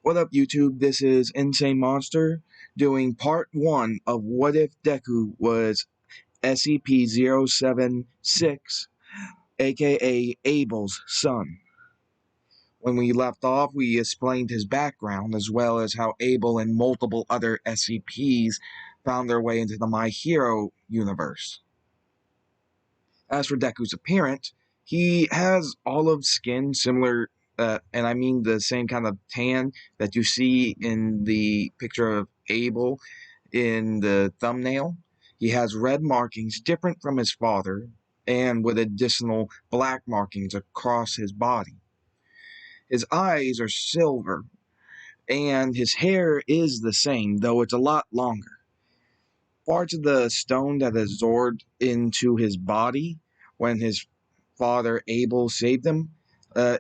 What up, YouTube? This is Insane Monster doing part 1 of What If Deku was SCP-076, aka Abel's son. When we left off, we explained his background as well as how Abel and multiple other SCPs found their way into the My Hero universe. As for Deku's appearance, he has olive skin similar, and I mean the same kind of tan that you see in the picture of Abel in the thumbnail. He has red markings different from his father, and with additional black markings across his body. His eyes are silver, and his hair is the same, though it's a lot longer. Parts of the stone that absorbed into his body when his father Abel saved him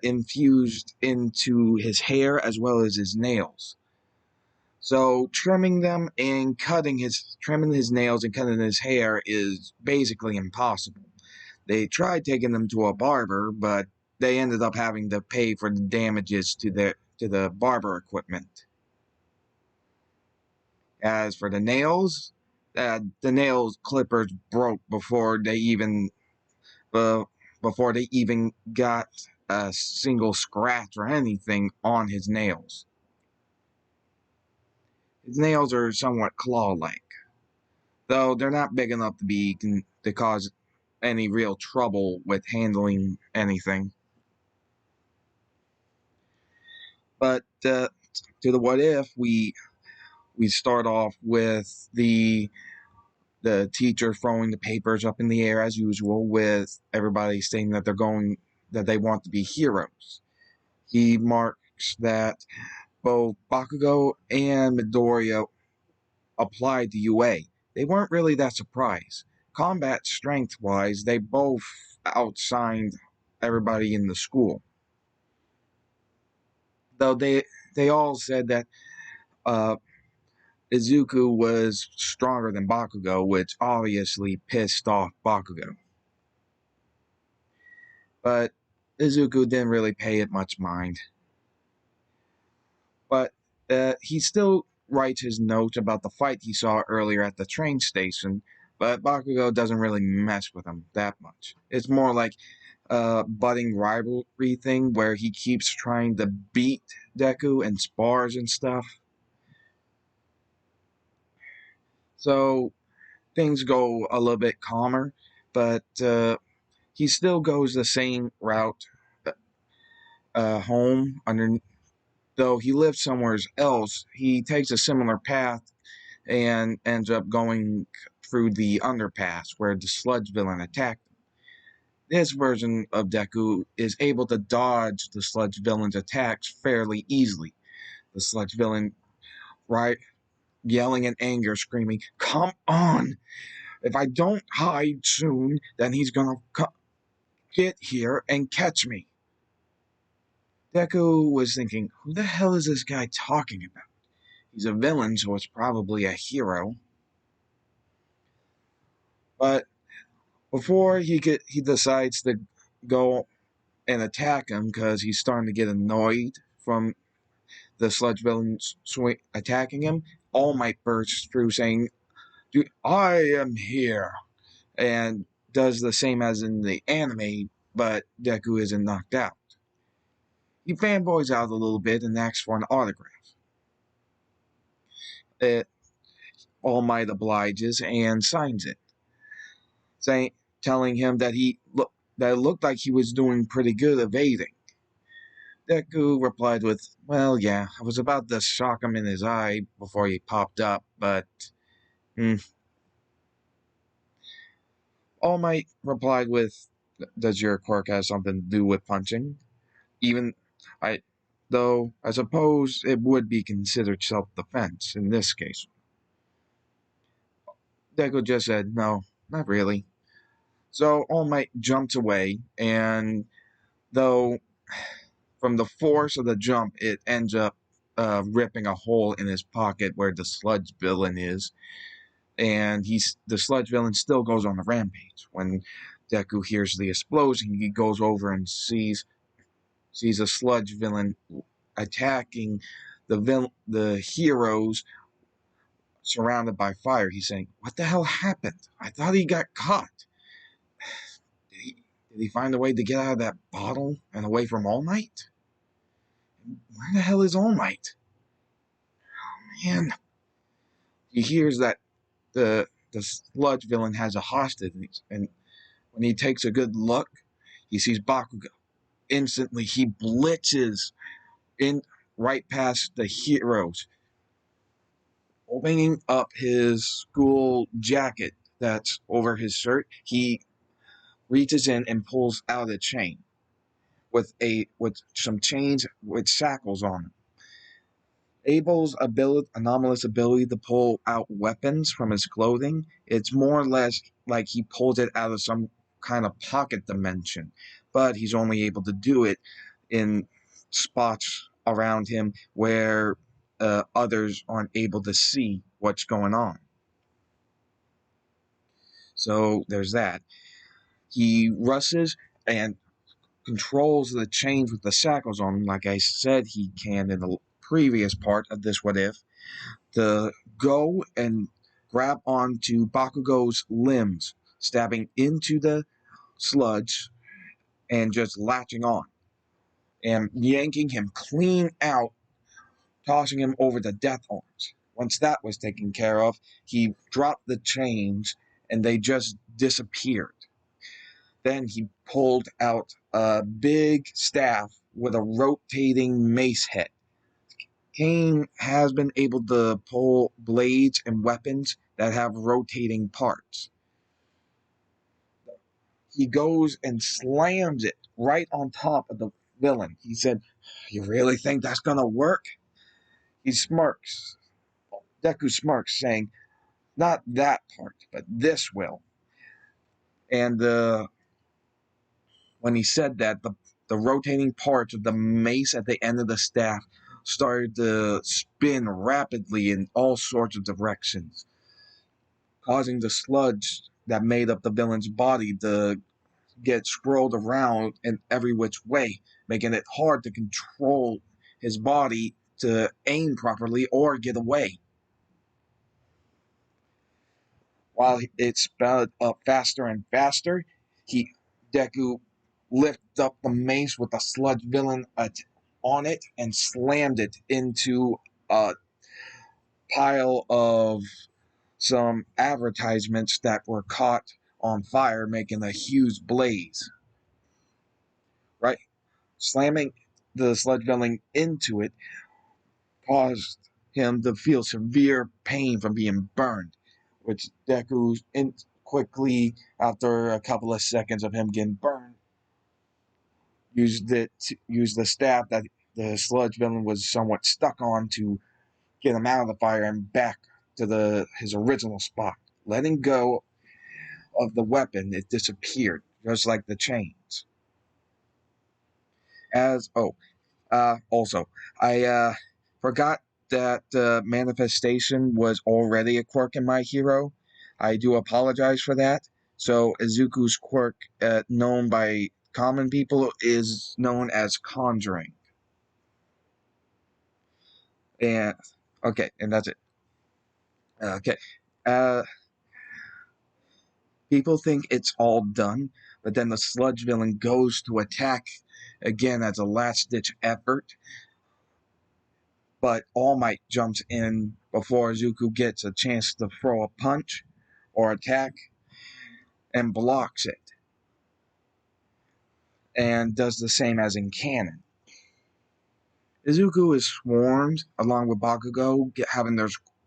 infused into his hair as well as his nails. So trimming them and trimming his nails and cutting his hair is basically impossible. They tried taking them to a barber, but they ended up having to pay for the damages to the barber equipment. As for the nails clippers broke before they even got a single scratch or anything on his nails. His nails are somewhat claw-like, though they're not big enough to cause any real trouble with handling anything. But to the what if, we start off with the teacher throwing the papers up in the air as usual, with everybody saying that they want to be heroes. He marks that both Bakugo and Midoriya applied to UA. They weren't really that surprised. Combat strength-wise, they both outshined everybody in the school. Though they all said that Izuku was stronger than Bakugo, which obviously pissed off Bakugo. But Izuku didn't really pay it much mind. But he still writes his note about the fight he saw earlier at the train station, but Bakugo doesn't really mess with him that much. It's more like a budding rivalry thing where he keeps trying to beat Deku in spars and stuff. So things go a little bit calmer, but he still goes the same route home. Though he lives somewhere else, he takes a similar path and ends up going through the underpass where the sludge villain attacked him. This version of Deku is able to dodge the sludge villain's attacks fairly easily. The sludge villain, yelling in anger, screaming, "Come on! If I don't hide soon, then he's gonna get here and catch me." Deku was thinking, who the hell is this guy talking about? He's a villain, so it's probably a hero. But before he decides to go and attack him because he's starting to get annoyed from the sludge villain attacking him, All Might bursts through saying, "I am here," and does the same as in the anime, but Deku isn't knocked out. He fanboys out a little bit and asks for an autograph. All Might obliges and signs it, telling him that that it looked like he was doing pretty good evading. Deku replied with, "Well, yeah, I was about to shock him in his eye before he popped up, but All Might replied with, "Does your quirk have something to do with punching? Though I suppose it would be considered self-defense in this case." Deku just said, "No, not really." So All Might jumps away, and though from the force of the jump, it ends up ripping a hole in his pocket where the sludge villain is, and the sludge villain still goes on the rampage. When Deku hears the explosion, he goes over and sees a sludge villain attacking the heroes surrounded by fire. He's saying, "What the hell happened? I thought he got caught. Did he, did he find a way to get out of that bottle and away from All Might? Where the hell is All Might?" Man, he hears that the sludge villain has a hostage, and when he takes a good look, he sees Bakugo. Instantly, he blitzes in right past the heroes, opening up his school jacket that's over his shirt. He reaches in and pulls out a chain with some chains with shackles on them. Abel's anomalous ability to pull out weapons from his clothing, it's more or less like he pulls it out of some kind of pocket dimension, but he's only able to do it in spots around him where others aren't able to see what's going on. So there's that. He rushes and controls the chains with the shackles on him, like I said he can in the previous part of this What If, to go and grab onto Bakugo's limbs, stabbing into the sludge and just latching on and yanking him clean out, tossing him over the death arms. Once that was taken care of, he dropped the chains and they just disappeared. Then he pulled out a big staff with a rotating mace head. Kane has been able to pull blades and weapons that have rotating parts. He goes and slams it right on top of the villain. He said, "You really think that's gonna work?" He smirks. Deku smirks, saying, "Not that part, but this will." And when he said that, the rotating parts of the mace at the end of the staff started to spin rapidly in all sorts of directions, causing the sludge that made up the villain's body to get swirled around in every which way, making it hard to control his body to aim properly or get away. While it sped up faster and faster, Deku lifted up the mace with the sludge villain on it and slammed it into a pile of some advertisements that were caught on fire, making a huge blaze. Right? Slamming the sludge villain into it caused him to feel severe pain from being burned, which Deku quickly, after a couple of seconds of him getting burned, used the staff that the sludge villain was somewhat stuck on to get him out of the fire and back to his original spot. Letting go of the weapon, it disappeared, just like the chains. Also, I forgot that manifestation was already a quirk in My Hero. I do apologize for that. So Izuku's quirk, known by common people, is known as conjuring. And okay, and that's it. Okay. Uh, People think it's all done, but then the sludge villain goes to attack again as a last-ditch effort. But All Might jumps in before Izuku gets a chance to throw a punch or attack and blocks it, and does the same as in canon. Izuku is swarmed along with Bakugo,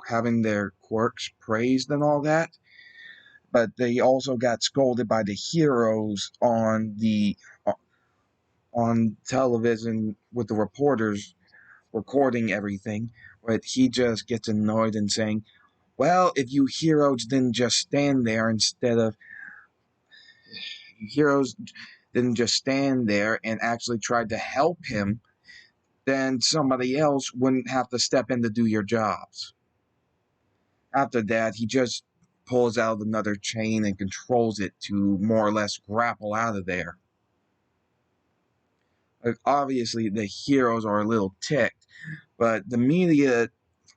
having their quirks praised and all that, but they also got scolded by the heroes on television with the reporters recording everything. But he just gets annoyed and saying, "Well, if you heroes didn't just stand there and actually tried to help him, then somebody else wouldn't have to step in to do your jobs." After that, he just pulls out another chain and controls it to more or less grapple out of there. Obviously, the heroes are a little ticked, But the media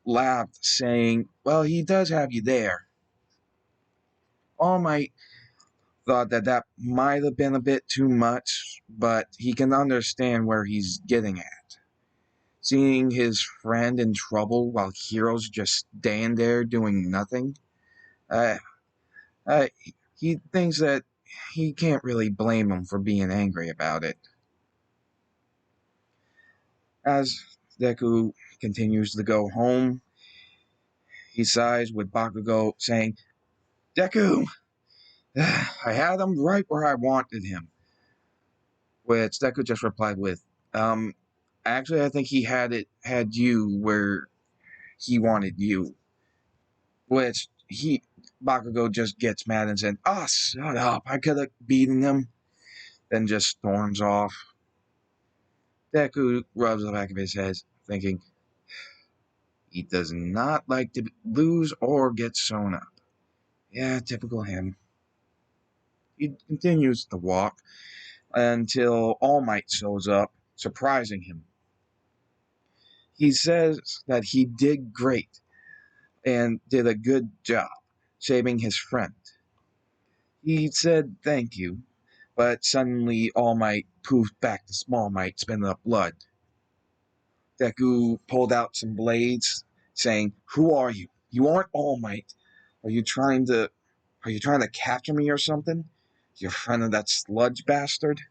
laughed, saying, well, he does have you there. All Might thought that that might have been a bit too much, but he can understand where he's getting at. Seeing his friend in trouble while heroes just stand there doing nothing, uh, uh, he thinks that he can't really blame him for being angry about it. As Deku continues to go home, he sighs with Bakugo, saying, Deku, I had him right where I wanted him. Which Deku just replied with, actually, I think he had you where he wanted you. Which Bakugo just gets mad and said, shut up, I could have beaten him. Then just storms off. Deku rubs the back of his head, thinking, he does not like to lose or get sewn up. Yeah, typical him. He continues to walk until All Might shows up, surprising him. He says that he did great and did a good job saving his friend. He said thank you, but suddenly All Might poofed back to Small Might, spitting up blood. Deku pulled out some blades, saying, "Who are you? You aren't All Might. Are you trying to capture me or something? You're a friend of that sludge bastard?"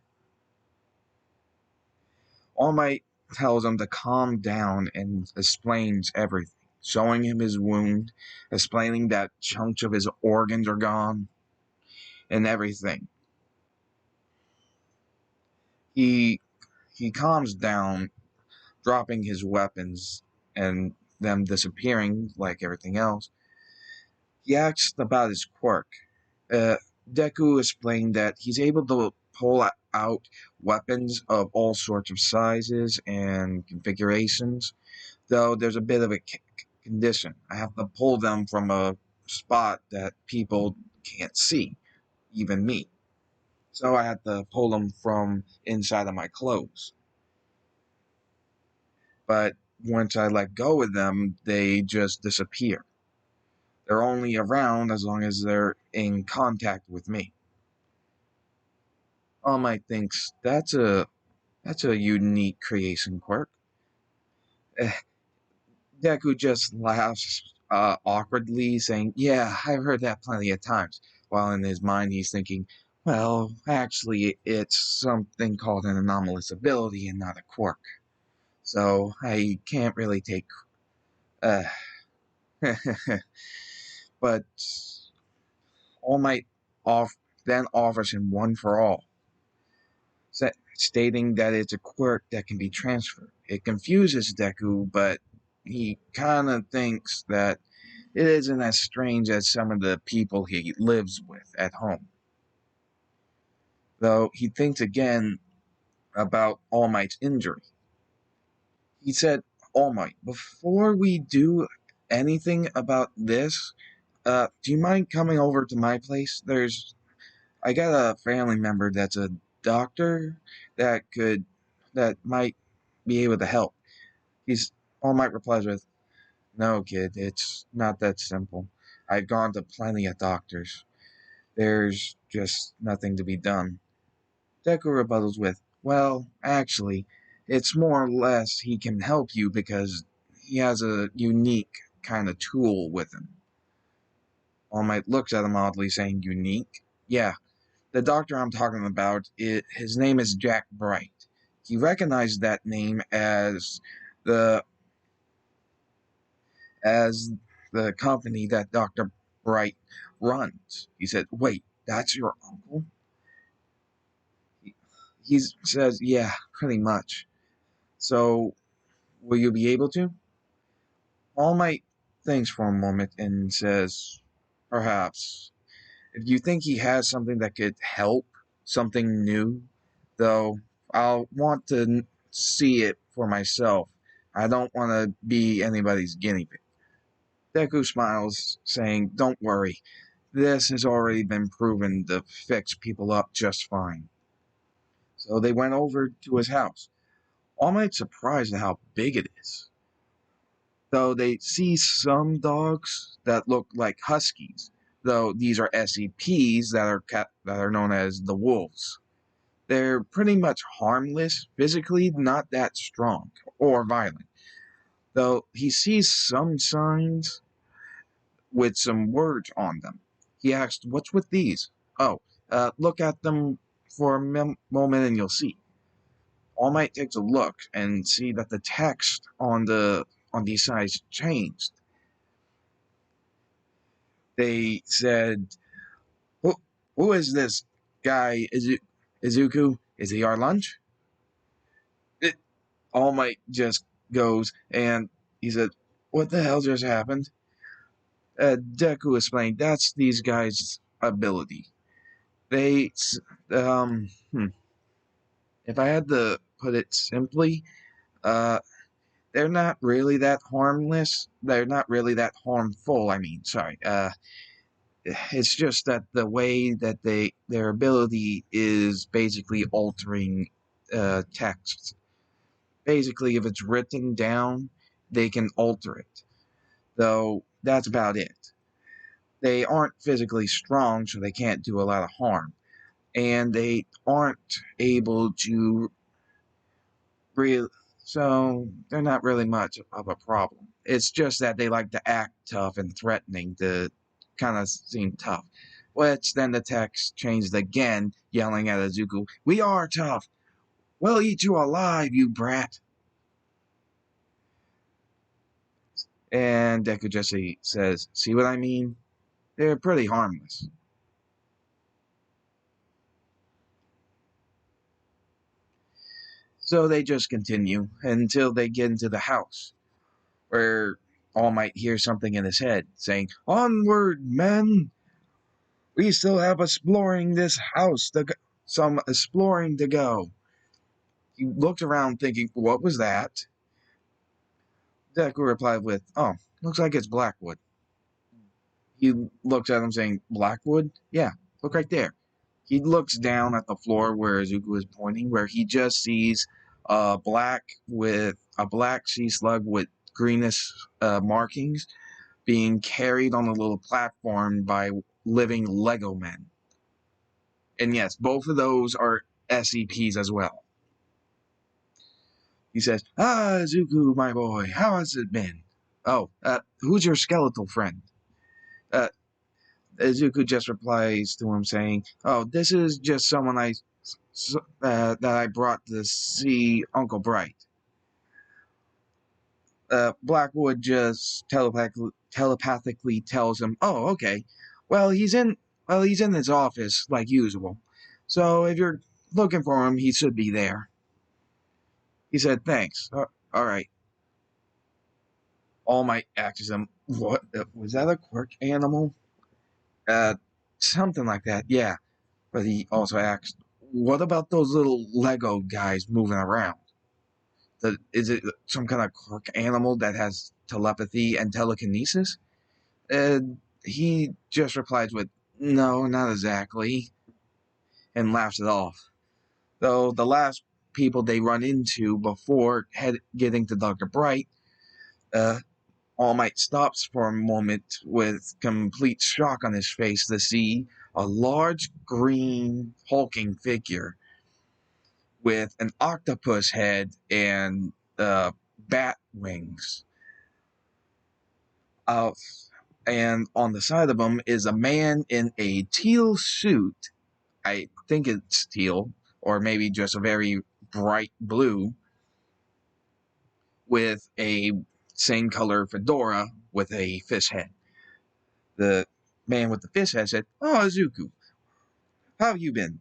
All Might tells him to calm down and explains everything, showing him his wound, explaining that chunks of his organs are gone, and everything. He calms down, dropping his weapons and them disappearing like everything else. He asks about his quirk. Uh, Deku explained that he's able to pull out weapons of all sorts of sizes and configurations, though there's a bit of a condition. I have to pull them from a spot that people can't see, even me. So I have to pull them from inside of my clothes. But once I let go of them, they just disappear. They're only around as long as they're in contact with me. All Might thinks that's a unique creation quirk. Eh, Deku just laughs awkwardly, saying, "Yeah, I've heard that plenty of times." While in his mind he's thinking, "Well, actually, it's something called an anomalous ability and not a quirk. So I can't really take." Uh, but All Might then offers him one for all, stating that it's a quirk that can be transferred. It confuses Deku, but he kind of thinks that it isn't as strange as some of the people he lives with at home. Though he thinks again about All Might's injury. He said, All Might, before we do anything about this, do you mind coming over to my place? I got a family member that's a doctor that might be able to help. He's All Might replies with, "No, kid, it's not that simple. I've gone to plenty of doctors. There's just nothing to be done." Deku rebuttals with, "Well, actually, it's more or less he can help you because he has a unique kind of tool with him." All Might looks at him oddly, saying, "Unique? Yeah, the doctor I'm talking about, his name is Jack Bright. He recognized that name the as the company that Dr. Bright runs." He said, "Wait, that's your uncle?" He says, "Yeah, pretty much. So, will you be able to?" All Might thinks for a moment and says, "Perhaps. If you think he has something that could help, something new, though, I'll want to see it for myself. I don't want to be anybody's guinea pig." Deku smiles, saying, "Don't worry. This has already been proven to fix people up just fine." So they went over to his house. All Might's surprised at how big it is. Though they see some dogs that look like huskies, though these are SCPs that are known as the wolves. They're pretty much harmless, physically not that strong or violent. Though he sees some signs with some words on them. He asked, "What's with these?" "Oh, look at them for a moment and you'll see." All Might takes a look and see that the text on these sides changed. They said, "Who, who is this guy? Izuku? Is he our lunch?" It, All Might just goes and he said, "What the hell just happened?" Deku explained, "That's these guys' ability. They, um, hmm, if I had to put it simply, uh, they're not really that harmless. They're not really that harmful. I mean, sorry. It's just that the way that their ability is basically altering text. Basically, if it's written down, they can alter it. Though that's about it. They aren't physically strong, so they can't do a lot of harm, and they aren't able to real so they're not really much of a problem. It's just that they like to act tough and threatening to kind of seem tough. Which then the text changed again, yelling at Izuku, "We are tough! We'll eat you alive, you brat!" And Deku just says, "See what I mean? They're pretty harmless." So they just continue until they get into the house, where All Might hears something in his head, saying, "Onward, men! We still have some exploring to go." He looked around thinking, "What was that?" Deku replied with, "Oh, looks like it's Blackwood." He looks at him saying, "Blackwood? Yeah, look right there." He looks down at the floor where Izuku is pointing, where he just sees a black sea slug with greenish markings being carried on a little platform by living Lego men. And yes, both of those are SCPs as well. He says, "Zuko, my boy, how has it been?" "Oh, who's your skeletal friend?" Uh, Zuko just replies to him saying, "Oh, this is just someone that I brought to see Uncle Bright." Blackwood just telepathically tells him, "Oh, okay. Well, he's in his office like usual. So if you're looking for him, he should be there." He said, "Thanks. All right." All Might asks him, "What was that? A quirk animal?" Uh, Something like that. Yeah. But he also asked, "What about those little Lego guys moving around? Is it some kind of quirk animal that has telepathy and telekinesis?" He just replies with, "No, not exactly," and laughs it off. Though the last people they run into before getting to Dr. Bright, uh, All Might stops for a moment with complete shock on his face to see a large green hulking figure with an octopus head and bat wings. Uh, and on the side of him is a man in a teal suit. I think it's teal, or maybe just a very bright blue, with a same color fedora with a fish head. The man with the fish head said, "Oh, Izuku, how have you been?"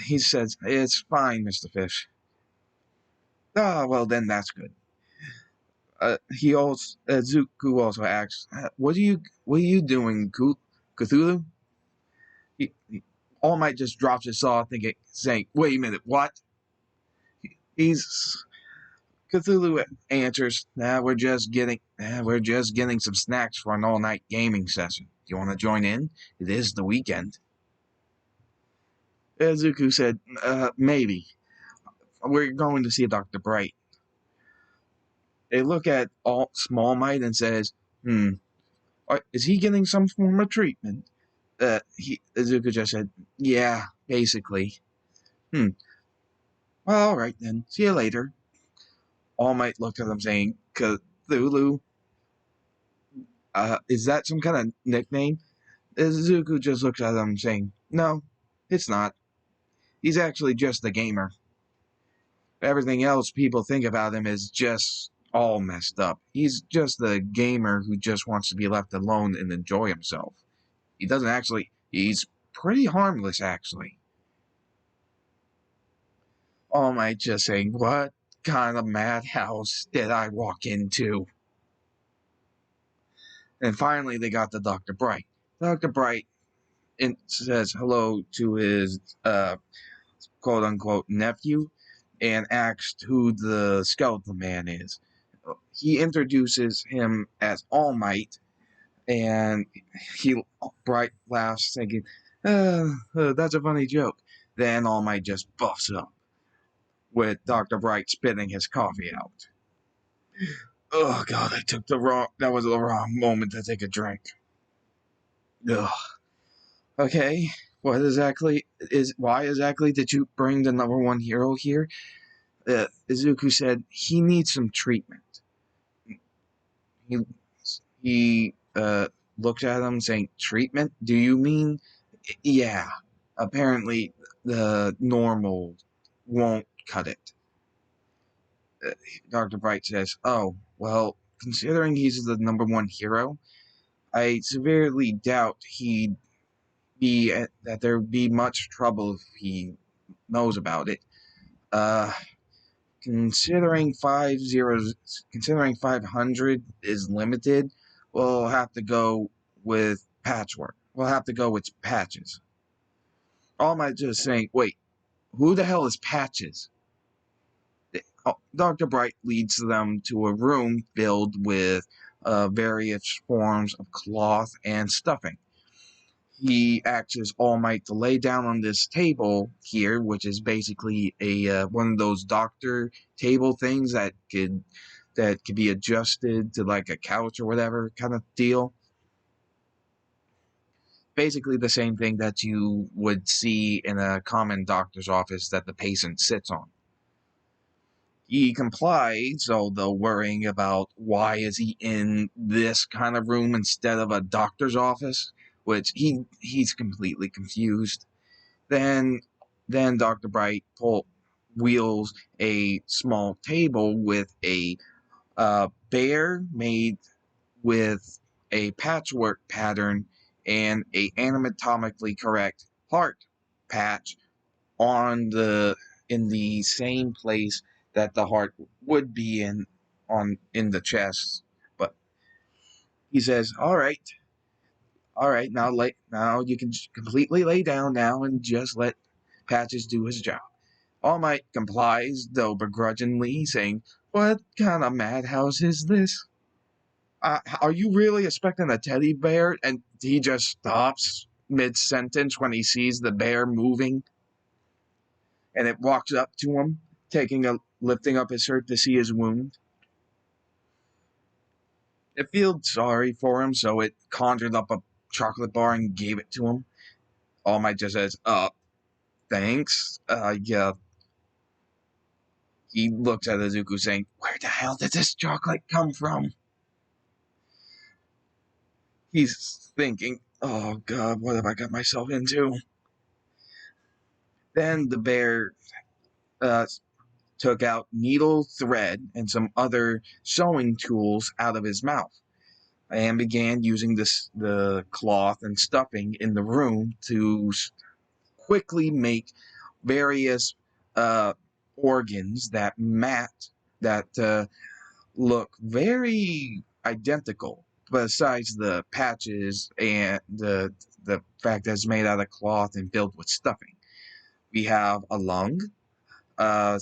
He says, "It's fine, Mr. Fish." "Ah, well then, that's good." Zuko also asks, what are you doing, Cthulhu?" All Might just drops his saw, saying, "Wait a minute, what?" He's Cthulhu answers, we're just getting some snacks for an all-night gaming session. Do you want to join in? It is the weekend." Zuko said, "Maybe. We're going to see Dr. Bright." They look at Small Might and says, is he getting some form of treatment? Izuku just said, yeah, basically. Well, alright then. See you later. All Might looked at him saying, Cthulhu? Is that some kind of nickname? Izuku just looks at him saying, no, it's not. He's actually just a gamer. Everything else people think about him is just all messed up. He's just a gamer who just wants to be left alone and enjoy himself. He's pretty harmless, actually. All Might just saying, what kind of madhouse did I walk into? And finally, they got to Dr. Bright. Dr. Bright says hello to his quote-unquote nephew and asked who the skeleton man is. He introduces him as All Might, and Bright laughs, thinking, that's a funny joke. Then All Might just buffs up, with Dr. Bright spitting his coffee out. Oh god, that was the wrong moment to take a drink. Ugh. Okay, why exactly did you bring the number one hero here? Izuku said he needs some treatment. He looked at him saying, treatment? Do you mean? Yeah, apparently the normal won't cut it. Dr. Bright says, oh, well, considering he's the number one hero, I severely doubt that there would be much trouble if he knows about it. Considering 500 is limited, we'll have to go with patchwork. We'll have to go with patches. All Might just saying, wait, who the hell is Patches? Dr. Bright leads them to a room filled with various forms of cloth and stuffing. He asks All Might to lay down on this table here, which is basically a one of those doctor table things that could be adjusted to like a couch or whatever kind of deal. Basically the same thing that you would see in a common doctor's office that the patient sits on. He complies, although worrying about why is he in this kind of room instead of a doctor's office, which he's completely confused. Then Dr. Bright wheels a small table with a bear made with a patchwork pattern and a anatomically correct heart patch in the same place that the heart would be in the chest. But he says, all right, now you can completely lay down now and just let Patches do his job. All Might complies, though begrudgingly, saying, what kind of madhouse is this? Are you really expecting a teddy bear? And he just stops mid-sentence when he sees the bear moving. And it walks up to him, lifting up his shirt to see his wound. It felt sorry for him, so it conjured up a chocolate bar and gave it to him. All Might just says, thanks. Yeah. He looks at Izuku saying, where the hell did this chocolate come from? He's thinking, oh god, what have I got myself into? Then the bear took out needle, thread, and some other sewing tools out of his mouth and began using the cloth and stuffing in the room to quickly make various organs that look very identical, besides the patches and the fact that it's made out of cloth and filled with stuffing. We have a lung, a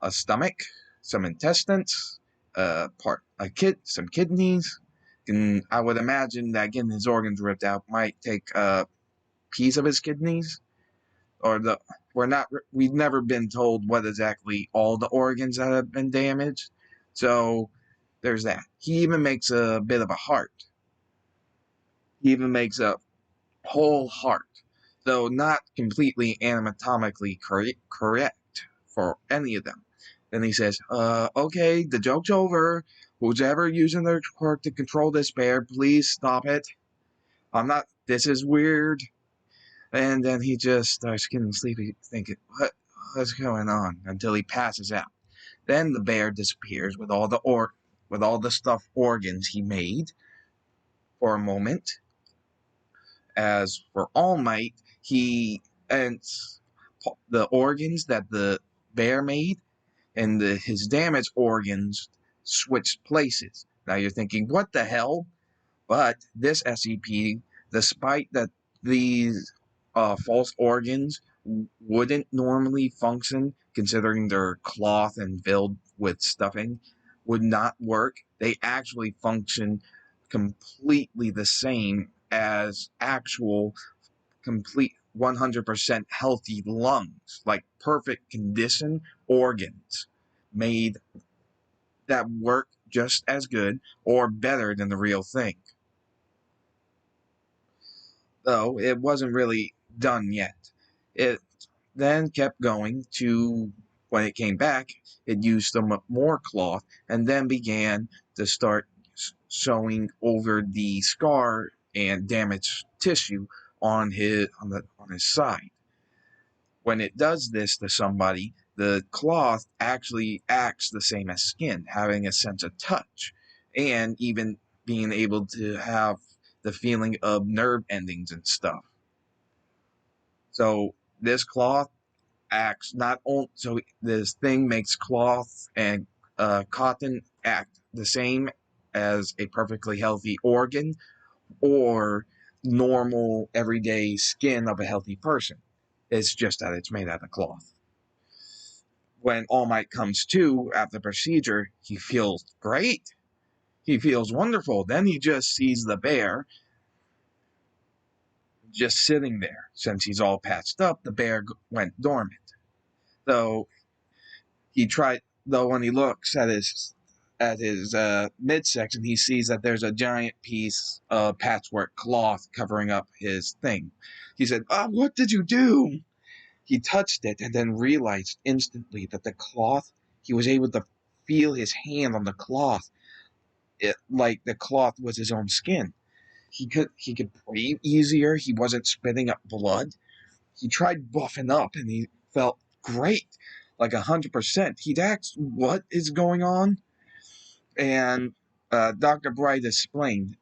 stomach, some intestines, some kidneys. And I would imagine that getting his organs ripped out might take a piece of his kidneys, or we've never been told what exactly all the organs that have been damaged. So there's that. He even makes a bit of a heart. He even makes a whole heart, though not completely anatomically correct for any of them. Then he says, okay, the joke's over. Who's ever using their quirk to control this bear, please stop it. This is weird. And then he just starts getting sleepy, thinking, what's going on? Until he passes out. Then the bear disappears with all the stuffed organs he made for a moment. As for All Might, he and the organs that the bear made and his damaged organs switched places. Now you're thinking, what the hell? But this SCP, despite that these false organs wouldn't normally function, considering they're cloth and filled with stuffing, would not work. They actually function completely the same as actual complete 100% healthy lungs, like perfect condition organs made that work just as good or better than the real thing. Though it wasn't really done yet. It then kept going to when it came back, it used some more cloth and then began to start sewing over the scar and damaged tissue on his side. When it does this to somebody, the cloth actually acts the same as skin, having a sense of touch and even being able to have the feeling of nerve endings and stuff. So this cloth acts not only so this thing makes cloth and cotton act the same as a perfectly healthy organ or normal everyday skin of a healthy person. It's just that it's made out of cloth. When All Might comes to after the procedure, he feels great. He feels wonderful. Then he just sees the bear just sitting there. Since he's all patched up, the bear went dormant. Though when he looks at his midsection, he sees that there's a giant piece of patchwork cloth covering up his thing. He said, what did you do? He touched it and then realized instantly that the cloth, he was able to feel his hand on the cloth, like the cloth was his own skin. He could breathe easier. He wasn't spitting up blood. He tried buffing up and he felt great, like 100%. He'd asked, what is going on? And Dr. Bright explained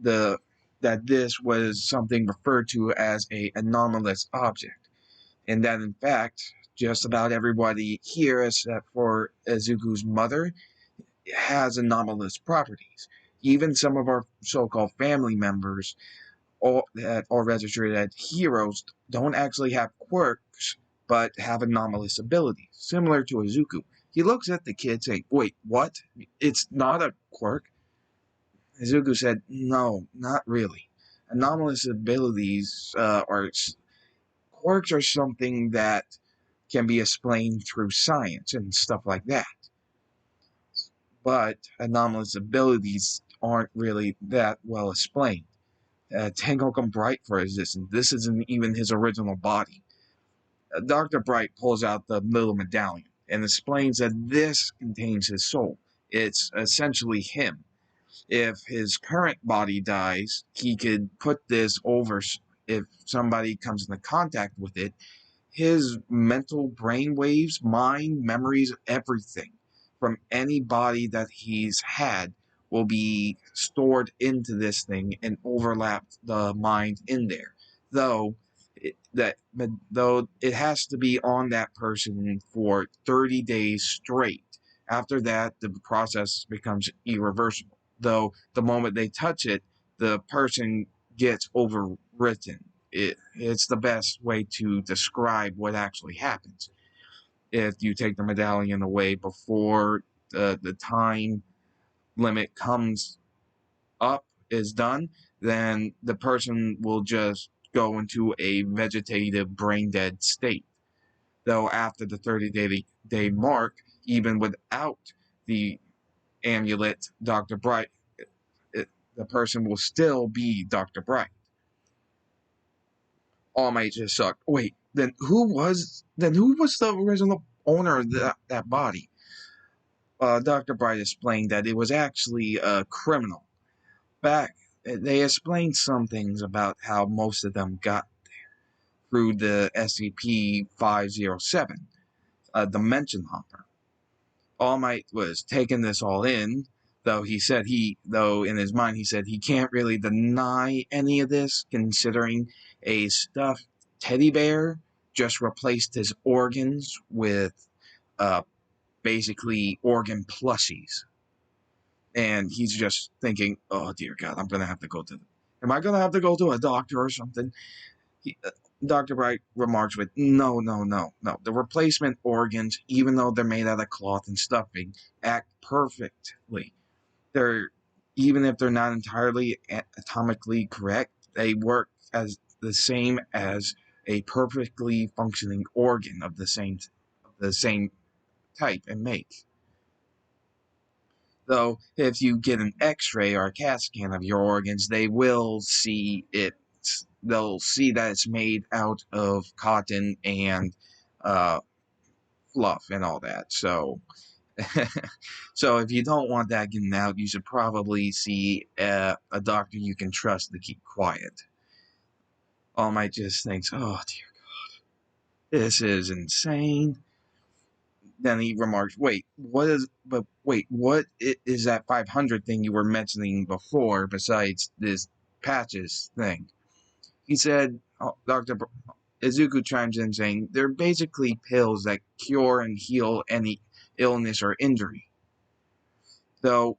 that this was something referred to as an anomalous object. And that, in fact, just about everybody here, except for Izuku's mother, has anomalous properties. Even some of our so-called family members that are registered as heroes don't actually have quirks, but have anomalous abilities, similar to Izuku. He looks at the kid saying, wait, what? It's not a quirk? Izuku said, no, not really. Anomalous abilities quirks are something that can be explained through science and stuff like that. But anomalous abilities aren't really that well explained. Tengoku Bright, for instance, this isn't even his original body. Dr. Bright pulls out the middle medallion and explains that this contains his soul. It's essentially him. If his current body dies, he could put this over. If somebody comes into contact with it, his mental brain waves, mind, memories, everything from any body that he's had will be stored into this thing and overlap the mind in there. Though it has to be on that person for 30 days straight. After that, the process becomes irreversible. Though the moment they touch it, the person gets overwritten. It's the best way to describe what actually happens. If you take the medallion away before the time limit comes up, is done, then the person will just go into a vegetative brain dead state. Though after the 30-day mark, even without the amulet, Dr. Bright, the person will still be Dr. Bright. All Might just sucked. Wait, then who was the original owner of that body? Dr. Bright explained that it was actually a criminal. They explained some things about how most of them got through the SCP-076, a dimension hopper. All Might was taking this all in, though in his mind he said he can't really deny any of this, considering a stuffed teddy bear just replaced his organs with basically organ plushies. And he's just thinking, oh dear God, am I gonna have to go to a doctor or something? Dr. Bright remarks with, no. The replacement organs, even though they're made out of cloth and stuffing, act perfectly. Even if they're not entirely anatomically correct, they work as the same as a perfectly functioning organ of the same type and make. Though, if you get an X-ray or a CAT scan of your organs, they will see it. They'll see that it's made out of cotton and fluff and all that. So, so if you don't want that getting out, you should probably see a doctor you can trust to keep quiet. All Might just thinks, oh dear God, this is insane. Then he remarks, what is that 500 thing you were mentioning before besides this patches thing? He said, Dr. Izuku chimes in saying, they're basically pills that cure and heal any illness or injury. Though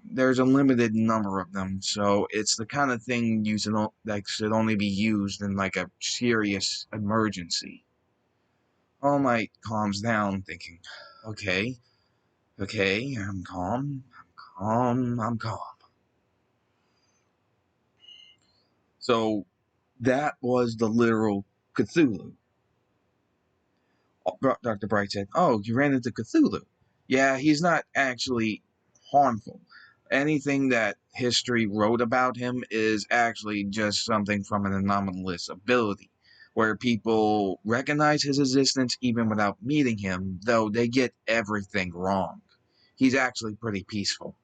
there's a limited number of them, so it's the kind of thing that should only be used in like a serious emergency. All Might calms down, thinking, okay, I'm calm. So that was the literal Cthulhu. Dr. Bright said, oh, you ran into Cthulhu. Yeah, he's not actually harmful. Anything that history wrote about him is actually just something from an anomalous ability, where people recognize his existence even without meeting him, though they get everything wrong. He's actually pretty peaceful.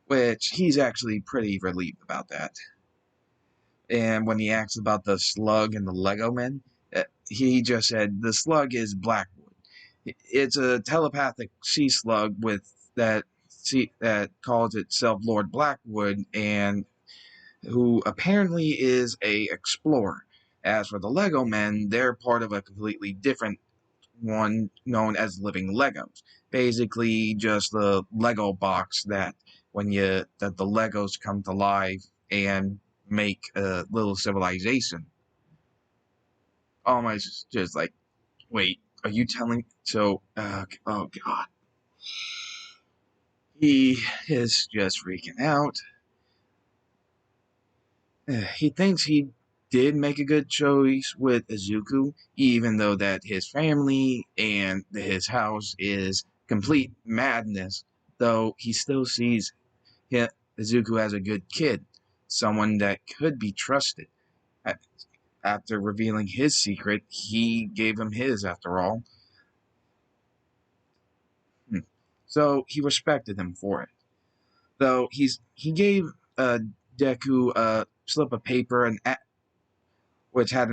Which he's actually pretty relieved about that. And when he asked about the slug and the Lego men, he just said the slug is Blackwood. It's a telepathic sea slug that calls itself Lord Blackwood, and who apparently is a explorer. As for the Lego men, they're part of a completely different one known as Living Legos. Basically, just the Lego box that the Legos come to life and make a little civilization. Almost just like, wait, are you telling? So, oh God, he is just freaking out. He thinks he did make a good choice with Izuku, even though that his family and his house is complete madness. Though he still sees Izuku as a good kid, someone that could be trusted. After revealing his secret, he gave him his after all. So he respected him for it. Though he gave Deku a slip of paper which had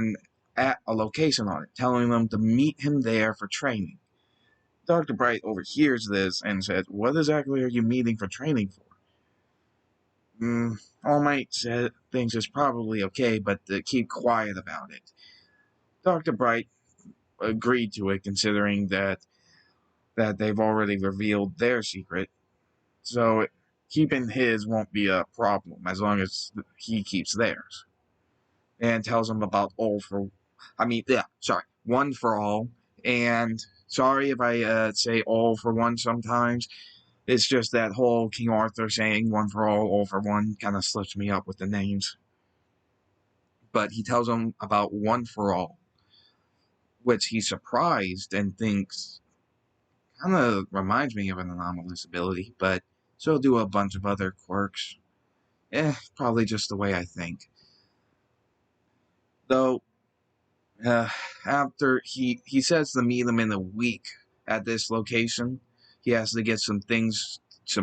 a location on it, telling them to meet him there for training. Dr. Bright overhears this and says, what exactly are you meeting for training for? All Might thinks it's probably okay, but to keep quiet about it. Dr. Bright agreed to it, considering that they've already revealed their secret, so keeping his won't be a problem as long as he keeps theirs. And tells him about one for all. And sorry if I say all for one sometimes. It's just that whole King Arthur saying one for all for one kind of slips me up with the names. But he tells him about one for all, which he's surprised and thinks kind of reminds me of an anomalous ability, but so do a bunch of other quirks. Probably just the way I think. Though, uh, after he says to meet him in a week at this location, he has to get some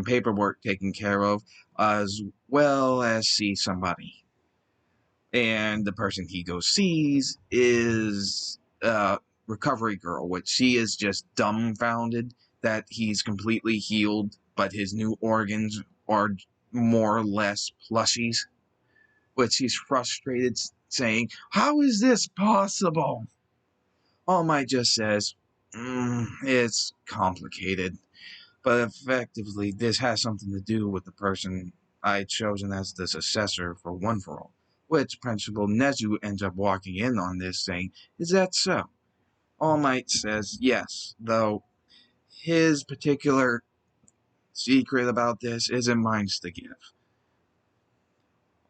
paperwork taken care of, as well as see somebody. And the person he goes sees is recovery girl, which she is just dumbfounded that he's completely healed, but his new organs are more or less plushies, which she's frustrated, saying, "How is this possible?" All Might just says, "It's complicated, but effectively this has something to do with the person I'd chosen as the successor for One for All." Which Principal Nezu ends up walking in on this, saying, "Is that so?" All Might says yes, though his particular secret about this isn't mine to give.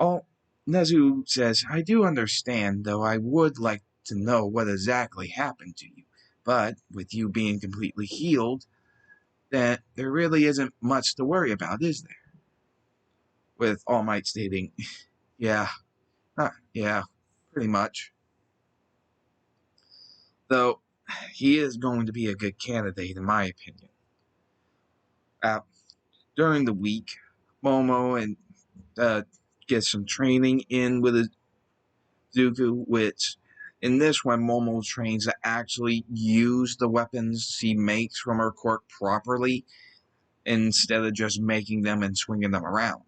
All Nezu says, "I do understand, though I would like to know what exactly happened to you. But with you being completely healed, then there really isn't much to worry about, is there?" With All Might stating, "Yeah, yeah, pretty much." Though he is going to be a good candidate, in my opinion. Uh, During the week, Momo and get some training in with Izuku, which in this one, Momo trains to actually use the weapons she makes from her quirk properly instead of just making them and swinging them around.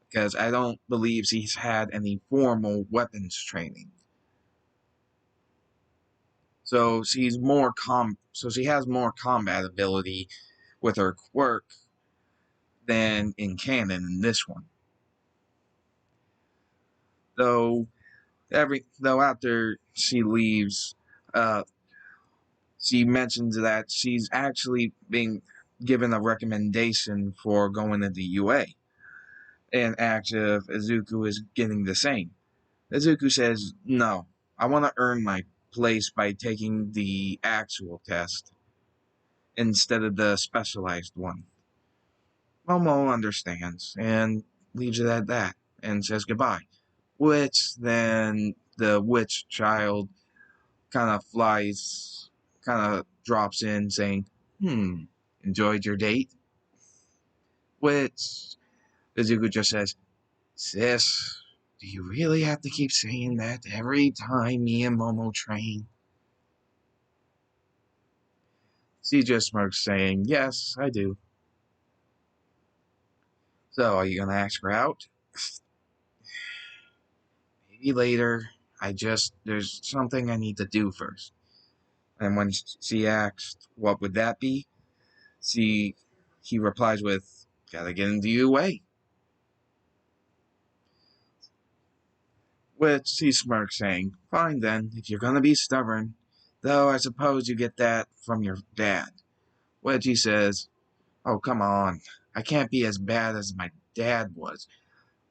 Because I don't believe she's had any formal weapons training. So she has more combat ability with her quirk than in canon in this one. Though after she leaves, she mentions that she's actually being given a recommendation for going into UA, and asks if Izuku is getting the same. Izuku says, "No, I want to earn my place by taking the actual test instead of the specialized one." Momo understands and leaves it at that and says goodbye. Which then the witch child kind of drops in saying, "Enjoyed your date?" Which Izuku just says, "Sis, do you really have to keep saying that every time me and Momo train?" She just smirks, saying, "Yes, I do." "So, are you gonna ask her out?" "Maybe later. There's something I need to do first." And when she asked, "What would that be?" he replies with, "Gotta get into UA." Which he smirks, saying, "Fine then, if you're gonna be stubborn. Though I suppose you get that from your dad." Which he says, "Oh, come on. I can't be as bad as my dad was.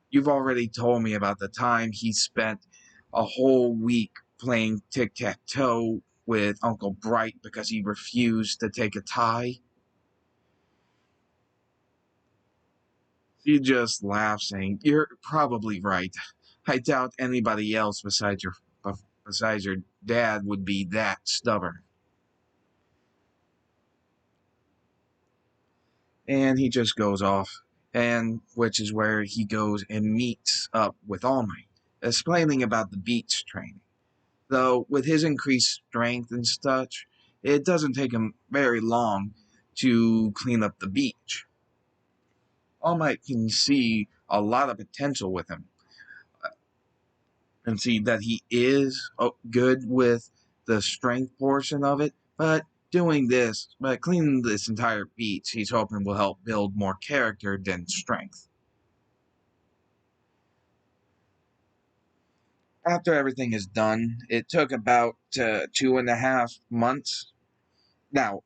You've already told me about the time he spent a whole week playing tic-tac-toe with Uncle Bright because he refused to take a tie." She just laughs, saying, "You're probably right. I doubt anybody else besides your dad would be that stubborn." And he just goes off, and which is where he goes and meets up with All Might, explaining about the beach training. Though with his increased strength and such, it doesn't take him very long to clean up the beach. All Might can see a lot of potential with him, and see that he is good with the strength portion of it, but cleaning this entire beach, he's hoping will help build more character than strength. After everything is done, it took about 2.5 months. Now,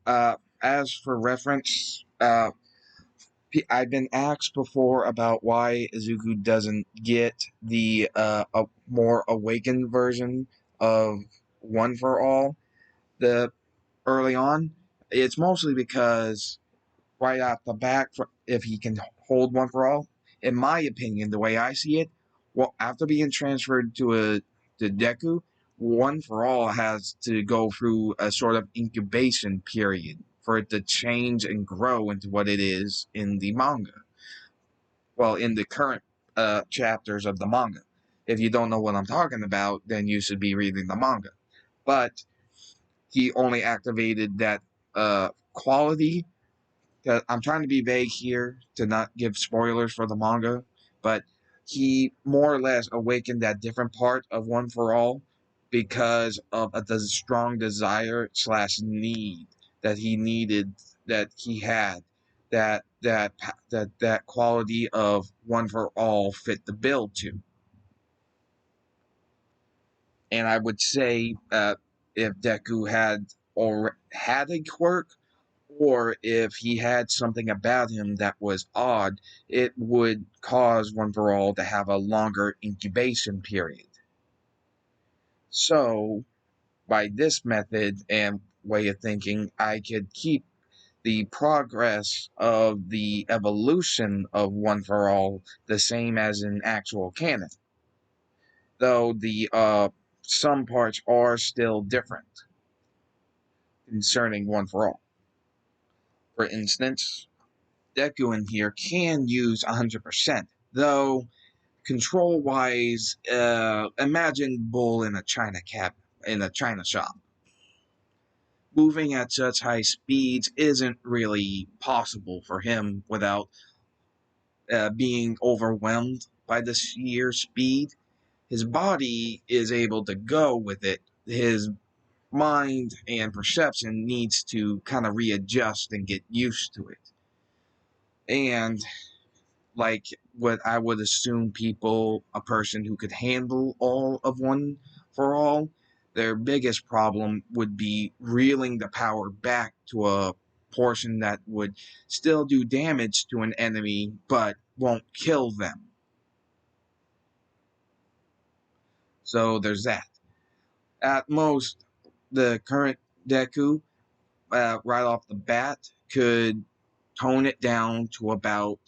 as for reference, I've been asked before about why Izuku doesn't get the a more awakened version of One for All the early on. it's mostly because right off the bat, if he can hold One for All, in my opinion, the way I see it, well, after being transferred to Deku, One for All has to go through a sort of incubation period for it to change and grow into what it is in the manga. Well, in the current chapters of the manga. If you don't know what I'm talking about, then you should be reading the manga. But he only activated that quality. I'm trying to be vague here to not give spoilers for the manga, but he more or less awakened that different part of One for All because of a strong desire slash need that he needed, that he had, that quality of One for All fit the bill to. And I would say if Deku had a quirk, or if he had something about him that was odd, it would cause One for All to have a longer incubation period. So, by this method and way of thinking, I could keep the progress of the evolution of One for All the same as in actual canon, though the some parts are still different concerning One for All. For instance, Deku in here can use 100%, though control-wise, imagine Bull in a China shop. Moving at such high speeds isn't really possible for him without being overwhelmed by the sheer speed. His body is able to go with it. His mind and perception needs to kind of readjust and get used to it. And like what I would assume a person who could handle all of One for All, their biggest problem would be reeling the power back to a portion that would still do damage to an enemy but won't kill them. So there's that. At most, the current Deku, right off the bat, could tone it down to about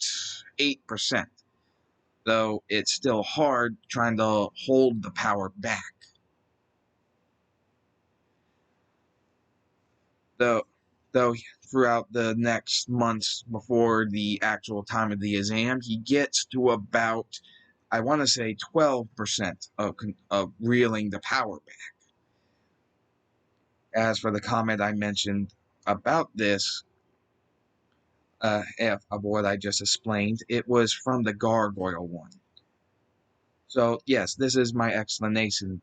8%. Though it's still hard trying to hold the power back. Though throughout the next months before the actual time of the exam, he gets to about, I want to say, 12% of reeling the power back. As for the comment I mentioned about this, of what I just explained, it was from the gargoyle one. So yes, this is my explanation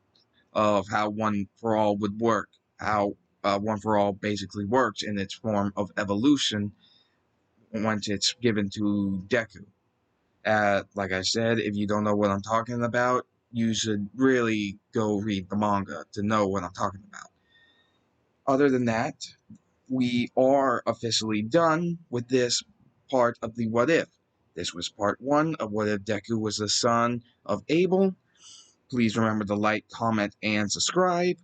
of how One for All would work, how One for All basically works in its form of evolution once it's given to Deku. Like I said, if you don't know what I'm talking about, you should really go read the manga to know what I'm talking about. Other than that, we are officially done with this part of the What If. This was part 1 of What If Deku was the son of Abel. Please remember to like, comment, and subscribe.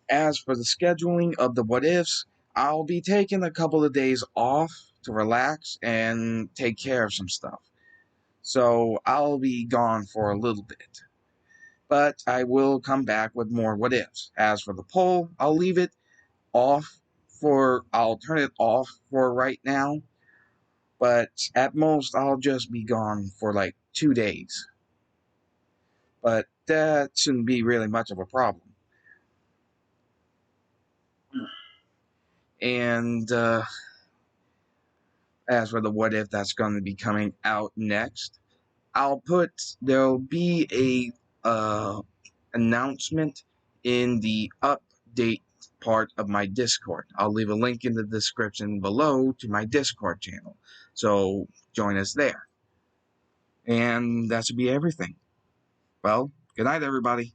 As for the scheduling of the What Ifs, I'll be taking a couple of days off to relax and take care of some stuff. So I'll be gone for a little bit. But I will come back with more What Ifs. As for the poll, I'll turn it off for right now. But at most, I'll just be gone for like 2 days. But that shouldn't be really much of a problem. And as for the What If that's going to be coming out next, there'll be a announcement in the update part of my Discord. I'll leave a link in the description below to my Discord channel. So join us there. And that should be everything. Well, good night, everybody.